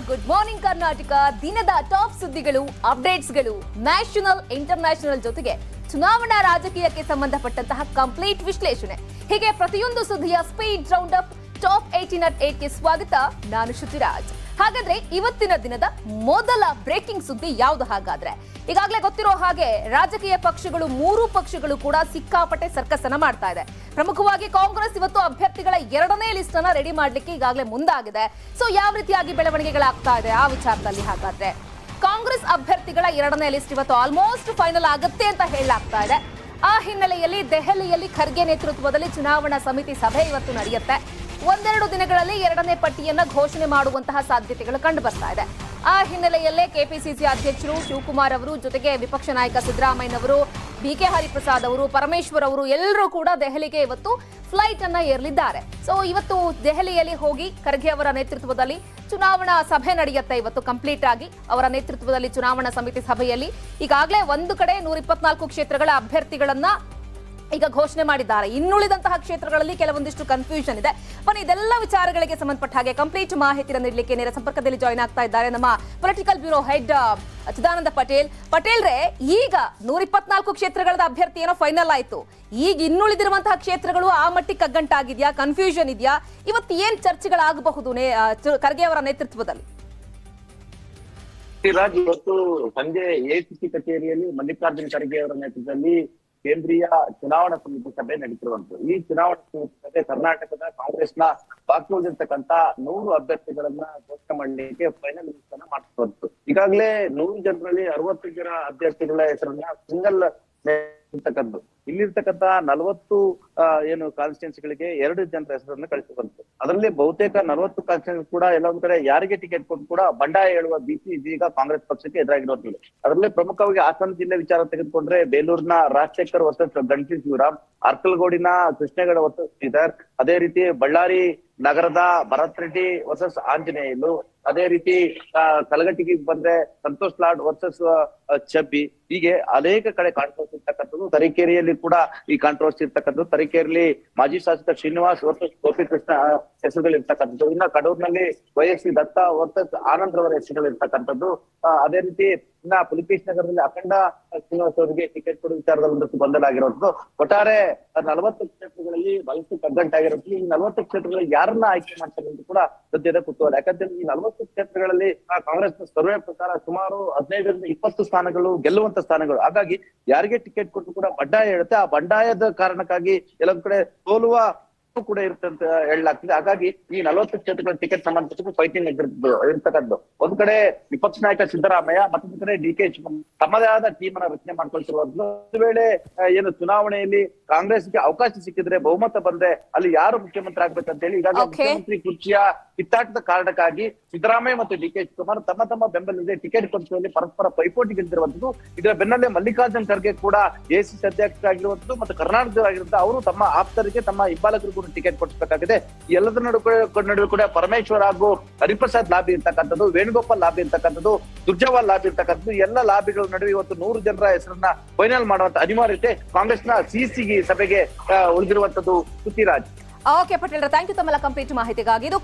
Good morning Karnataka. ದಿನದ top ಸುದ್ದಿಗಳು, ಅಪ್ಡೇಟ್ಸ್ಗಳು, national international ಜೊತೆಗೆ ಚುನಾವಣಾ ರಾಜಕೀಯಕ್ಕೆ ಸಂಬಂಧಪಟ್ಟಂತಹ ಕಂಪ್ಲೀಟ್ ವಿಶ್ಲೇಷಣೆ. ಹೀಗೆ ಪ್ರತಿಯೊಂದು ಸುದ್ದಿಯ speed round up top 18 at 8ಗೆ ಸ್ವಾಗತ. ನಾನು ಶ್ರುತಿರಾಜ್. ಹಾಗಾದ್ರೆ ಇವತ್ತಿನ ದಿನದ ಮೊದಲ ಬ್ರೇಕಿಂಗ್ ಸುದ್ದಿ ಯಾವುದು? ಹಾಗಾದ್ರೆ ಈಗಾಗಲೇ ಗೊತ್ತಿರೋ ಹಾಗೆ ರಾಜಕೀಯ ಪಕ್ಷಗಳು, ಮೂರು ಪಕ್ಷಗಳು ಕೂಡ ಸಿಕ್ಕಾಪಟ್ಟೆ ಸರ್ಕಸ್ ಅನ್ನ ಮಾಡ್ತಾ ಇದೆ. ಪ್ರಮುಖವಾಗಿ ಕಾಂಗ್ರೆಸ್ ಇವತ್ತು ಅಭ್ಯರ್ಥಿಗಳ 2ನೇ ಲಿಸ್ಟ್ ಅನ್ನ ರೆಡಿ ಮಾಡ್ಲಿಕ್ಕೆ ಈಗಾಗಲೇ ಮುಂದಾಗಿದೆ. ಸೊ ಯಾವ ರೀತಿಯಾಗಿ ಬೆಳವಣಿಗೆಗಳಾಗ್ತಾ ಇದೆ ಆ ವಿಚಾರದಲ್ಲಿ? ಹಾಗಾದ್ರೆ ಕಾಂಗ್ರೆಸ್ ಅಭ್ಯರ್ಥಿಗಳ 2ನೇ ಲಿಸ್ಟ್ ಇವತ್ತು ಆಲ್ಮೋಸ್ಟ್ ಫೈನಲ್ ಆಗುತ್ತೆ ಅಂತ ಹೇಳಲಾಗ್ತಾ ಇದೆ. ಆ ಹಿನ್ನೆಲೆಯಲ್ಲಿ ದೆಹಲಿಯಲ್ಲಿ ಖರ್ಗೆ ನೇತೃತ್ವದಲ್ಲಿ ಚುನಾವಣಾ ಸಮಿತಿ ಸಭೆ ಇವತ್ತು ನಡೆಯುತ್ತೆ. ಒಂದೆರಡು ದಿನಗಳಲ್ಲಿ 2ನೇ ಪಟ್ಟಿಯನ್ನ ಘೋಷಣೆ ಮಾಡುವಂತಹ ಸಾಧ್ಯತೆಗಳು ಕಂಡು ಬರ್ತಾ ಇದೆ. ಆ ಹಿನ್ನೆಲೆಯಲ್ಲೇ ಕೆಪಿಸಿಸಿ ಅಧ್ಯಕ್ಷರು ಶಿವಕುಮಾರ್ ಅವರು, ಜೊತೆಗೆ ವಿಪಕ್ಷ ನಾಯಕ ಸಿದ್ದರಾಮಯ್ಯನವರು, ಬಿಕೆ ಹರಿಪ್ರಸಾದ್ ಅವರು, ಪರಮೇಶ್ವರ್ ಅವರು ಎಲ್ಲರೂ ಕೂಡ ದೆಹಲಿಗೆ ಇವತ್ತು ಫ್ಲೈಟ್ ಅನ್ನ ಏರ್ಲಿದ್ದಾರೆ. ಸೊ ಇವತ್ತು ದೆಹಲಿಯಲ್ಲಿ ಹೋಗಿ ಖರ್ಗೆ ಅವರ ನೇತೃತ್ವದಲ್ಲಿ ಚುನಾವಣಾ ಸಭೆ ನಡೆಯುತ್ತೆ. ಇವತ್ತು ಕಂಪ್ಲೀಟ್ ಆಗಿ ಅವರ ನೇತೃತ್ವದಲ್ಲಿ ಚುನಾವಣಾ ಸಮಿತಿ ಸಭೆಯಲ್ಲಿ ಈಗಾಗಲೇ ಒಂದು ಕಡೆ 124 ಕ್ಷೇತ್ರಗಳ ಅಭ್ಯರ್ಥಿಗಳನ್ನ ಈಗ ಘೋಷಣೆ ಮಾಡಿದ್ದಾರೆ. ಇನ್ನುಳಿದಂತಹ ಕ್ಷೇತ್ರಗಳಲ್ಲಿ ಕೆಲವೊಂದಿಷ್ಟು ಕನ್ಫ್ಯೂಷನ್ ಇದೆ. ಬನ್ನಿ, ಇದೆಲ್ಲ ವಿಚಾರಗಳಿಗೆ ಸಂಬಂಧಪಟ್ಟ ಹಾಗೆ ಕಂಪ್ಲೀಟ್ ಮಾಹಿತಿಯನ್ನು ನೀಡಲಿಕ್ಕೆ ನೇರ ಸಂಪರ್ಕದಲ್ಲಿ ಜಾಯ್ನ್ ಆಗ್ತಾ ಇದ್ದಾರೆ ನಮ್ಮ ಪೊಲಿಟಿಕಲ್ ಬ್ಯೂರೋ ಹೆಡ್ ಚಿದಾನಂದ ಪಟೇಲ್ರೇ, ಈಗ 124 ಕ್ಷೇತ್ರಗಳ ಅಭ್ಯರ್ಥಿ ಏನೋ ಫೈನಲ್ ಆಯ್ತು. ಈಗ ಇನ್ನುಳಿದಿರುವಂತಹ ಕ್ಷೇತ್ರಗಳು ಆ ಮಟ್ಟಿಗೆ ಕಗ್ಗಂಟಾಗಿದ್ಯಾ, ಕನ್ಫ್ಯೂಷನ್ ಇದೆಯಾ? ಇವತ್ತು ಏನ್ ಚರ್ಚೆಗಳಾಗಬಹುದು ಖರ್ಗೆ ಅವರ ನೇತೃತ್ವದಲ್ಲಿ? ಇವತ್ತು ಸಂಜೆ ಎಸಿಸಿ ಕಚೇರಿಯಲ್ಲಿ ಮಲ್ಲಿಕಾರ್ಜುನ್ ಖರ್ಗೆ ಅವರ ನೇತೃತ್ವದಲ್ಲಿ ಕೇಂದ್ರೀಯ ಚುನಾವಣಾ ಸಮಿತಿ ಸಭೆ ನಡೀತಿರುವಂತದ್ದು. ಈ ಚುನಾವಣಾ ಸಮಿತಿ ಸಭೆ ಕರ್ನಾಟಕದ ಕಾಂಗ್ರೆಸ್ನ ಬಾಕಿ ಉಳಿದಿರ್ತಕ್ಕಂತ 100 ಅಭ್ಯರ್ಥಿಗಳನ್ನ ಘೋಷಣೆ ಮಾಡಲಿಕ್ಕೆ ಫೈನಲ್ ಲಿಸ್ಟ್ ಅನ್ನ ಮಾಡ್ತಿರುವಂತದ್ದು. ಈಗಾಗಲೇ 100 ಜನರಲ್ಲಿ 60 ಜನ ಅಭ್ಯರ್ಥಿಗಳ ಹೆಸರನ್ನ ಸಿಂಗಲ್ ಇರ್ತಕ್ಕಂಥದ್ದು. ಇಲ್ಲಿರ್ತಕ್ಕಂತ 40 ಏನು ಕಾನ್ಸ್ಟಿಟ್ಯೂನ್ಸಿಗಳಿಗೆ 2 ಜನರ ಹೆಸರನ್ನು ಕಳಿಸಿರುವಂತದ್ದು. ಅದರಲ್ಲಿ ಬಹುತೇಕ 40 ಕಾನ್ಸ್ಟಿಟ್ಯೂನ್ಸಿ ಕೂಡ ಎಲ್ಲೊಂದ್ ಕಡೆ ಯಾರಿಗೆ ಟಿಕೆಟ್ ಕೊಟ್ಟು ಕೂಡ ಬಂಡಾಯ ಹೇಳುವ ಭೀತಿ ಇದೀಗ ಕಾಂಗ್ರೆಸ್ ಪಕ್ಷಕ್ಕೆ ಎದುರಾಗಿರುವಂತದ್ದು. ಅದರಲ್ಲಿ ಪ್ರಮುಖವಾಗಿ ಹಾಸನ ಜಿಲ್ಲೆ ವಿಚಾರ ತೆಗೆದುಕೊಂಡ್ರೆ ಬೇಲೂರಿನ ರಾಜಶೇಖರ್ ವರ್ಸಸ್ ಗಣೇಶ್ ಶಿವರಾಮ್, ಅರ್ಕಲ್ಗೋಡಿನ ಕೃಷ್ಣೇಗೌಡ ವರ್ಸಸ್ ಶ್ರೀಧರ್, ಅದೇ ರೀತಿ ಬಳ್ಳಾರಿ ನಗರದ ಭರತ್ ರೆಡ್ಡಿ ವರ್ಸಸ್ ಆಂಜನೇಯಲು, ಅದೇ ರೀತಿ ಕಲಗಟ್ಟಿಗೆ ಬಂದ್ರೆ ಸಂತೋಷ್ ಲಾಡ್ ವರ್ಸಸ್ ಚಬ್ಬಿ, ಹೀಗೆ ಅನೇಕ ಕಡೆ ಕಾಂಟ್ರವರ್ಸಿ ಇರ್ತಕ್ಕಂಥದ್ದು. ತರೀಕೆರೆಯಲ್ಲಿ ಕೂಡ ಈ ಕಾಂಟ್ರವರ್ಸಿ ಇರ್ತಕ್ಕಂಥದ್ದು. ತರೀಕೆರೆಯಲ್ಲಿ ಮಾಜಿ ಶಾಸಕ ಶ್ರೀನಿವಾಸ್ ವರ್ಸಸ್ ಗೋಪಿಕೃಷ್ಣ ಹೆಸರುಗಳು ಇರ್ತಕ್ಕಂಥದ್ದು. ಇನ್ನ ಕಡೂರಿನಲ್ಲಿ ವೈಎಸ್ಸಿ ದತ್ತ ವರ್ಸಸ್ ಆನಂದ್ ರವರ ಹೆಸರುಗಳು ಇರ್ತಕ್ಕಂಥದ್ದು. ಅದೇ ರೀತಿ ಇನ್ನ ಪುಲಿಕೇಶ್ ನಗರದಲ್ಲಿ ಅಖಂಡ ಶ್ರೀನಿವಾಸ್ ಅವರಿಗೆ ಟಿಕೆಟ್ ಕೊಡುವ ವಿಚಾರದಲ್ಲಿ ಒಂದಷ್ಟು ಗೊಂದಲ ಆಗಿರೋದು. ಒಟ್ಟಾರೆ 40 ಕ್ಷೇತ್ರಗಳಲ್ಲಿ ಬಹಳಷ್ಟು ಕಗ್ಗಂಟಾಗಿರೋದು. ಈ 40 ಕ್ಷೇತ್ರಗಳಲ್ಲಿ ಯಾರನ್ನ ಆಯ್ಕೆ ಮಾಡ್ತಾರೆ ಅಂತ ಕೂಡ ಸದ್ಯದ ಕುತೂಹಲ. ಯಾಕಂದ್ರೆ ಈ 40 ಕ್ಷೇತ್ರಗಳಲ್ಲಿ ಕಾಂಗ್ರೆಸ್ ಸರ್ವೆ ಪ್ರಕಾರ ಸುಮಾರು 15ರಿಂದ 20 ಸ್ಥಾನಗಳು ಗೆಲ್ಲುವಂತ ಸ್ಥಾನಗಳು. ಹಾಗಾಗಿ ಯಾರಿಗೆ ಟಿಕೆಟ್ ಕೊಟ್ಟು ಕೂಡ ಬಂಡಾಯ ಹೇಳುತ್ತೆ. ಆ ಬಂಡಾಯದ ಕಾರಣಕ್ಕಾಗಿ ಎಲ್ಲೊಂದ್ ಕಡೆ ಸೋಲುವ ಕೂಡ ಇರುತ್ತೆ ಅಂತ ಹೇಳಲಾಗ್ತಿದೆ. ಹಾಗಾಗಿ ಈ 40 ಕ್ಷೇತ್ರಗಳ ಟಿಕೆಟ್ ಸಂಬಂಧಿಸಿದ ಫೈಟಿಂಗ್ ಇರ್ತಕ್ಕಂಥದ್ದು. ಒಂದ್ ಕಡೆ ವಿಪಕ್ಷ ನಾಯಕ ಸಿದ್ದರಾಮಯ್ಯ, ಮತ್ತೊಂದು ಕಡೆ ಡಿಕೆ ಶಿವಕುಮಾರ್ ತಮ್ಮದೇ ಆದ ಟೀಮ್ ಅನ್ನ ರಚನೆ ಮಾಡ್ಕೊಳ್ತಿರುವಂತದ್ದು. ಒಂದು ವೇಳೆ ಏನು ಚುನಾವಣೆಯಲ್ಲಿ ಕಾಂಗ್ರೆಸ್ಗೆ ಅವಕಾಶ ಸಿಕ್ಕಿದ್ರೆ, ಬಹುಮತ ಬಂದ್ರೆ ಅಲ್ಲಿ ಯಾರು ಮುಖ್ಯಮಂತ್ರಿ ಆಗ್ಬೇಕಂತ ಹೇಳಿ ಈಗಾಗಲೇ ಮುಖ್ಯಮಂತ್ರಿ ಕುರ್ಚಿಯ ಕಿತ್ತಾಟದ ಕಾರಣಕ್ಕಾಗಿ ಸಿದ್ದರಾಮಯ್ಯ ಮತ್ತು ಡಿಕೆ ಶಿವಕುಮಾರ್ ತಮ್ಮ ಬೆಂಬಲಿಗೆ ಟಿಕೆಟ್ ಕೊಡಿಸುವಲ್ಲಿ ಪರಸ್ಪರ ಪೈಪೋಟಿ ಗೆದ್ದಿರುವಂತದ್ದು. ಇದರ ಬೆನ್ನಲ್ಲೇ ಮಲ್ಲಿಕಾರ್ಜುನ್ ಖರ್ಗೆ ಕೂಡ ಎಸಿಸಿ ಅಧ್ಯಕ್ಷರಾಗಿರುವಂತದ್ದು ಮತ್ತು ಕರ್ನಾಟಕದವರಾಗಿರುವಂತಹ ಅವರು ತಮ್ಮ ಆಪ್ತರಿಗೆ, ತಮ್ಮ ಹಿಂಬಾಲಕರಿಗೂ ಟಿಕೆಟ್ ಕೊಡಿಸಬೇಕಾಗಿದೆ. ಎಲ್ಲದರ ನಡುವೆ ಕೂಡ ಪರಮೇಶ್ವರ್ ಹಾಗೂ ಹರಿಪ್ರಸಾದ್ ಲಾಬಿ ಇರ್ತಕ್ಕಂಥದ್ದು, ವೇಣುಗೋಪಾಲ್ ಲಾಬಿ ಇರ್ತಕ್ಕಂಥದ್ದು, ದುರ್ಜವಾಲ್ ಲಾಬಿ ಇರ್ತಕ್ಕಂಥದ್ದು, ಎಲ್ಲ ಲಾಬಿಗಳ ನಡುವೆ ಇವತ್ತು 100 ಜನರ ಹೆಸರನ್ನ ಫೈನಲ್ ಮಾಡುವಂತ ಅನಿವಾರ್ಯತೆ ಕಾಂಗ್ರೆಸ್ನ ಸಿಸಿ ಸಭೆಗೆ ಉಳಿದಿರುವಂತದ್ದು. ಸುತ್ತಿರಾಜ್. ಓಕೆ ಪಟೇಲ್, ಥ್ಯಾಂಕ್ ಯು ತಮ್ಮೆಲ್ಲ ಕಂಪ್ಲೀಟ್ ಮಾಹಿತಿಗಾಗಿ. ಇದು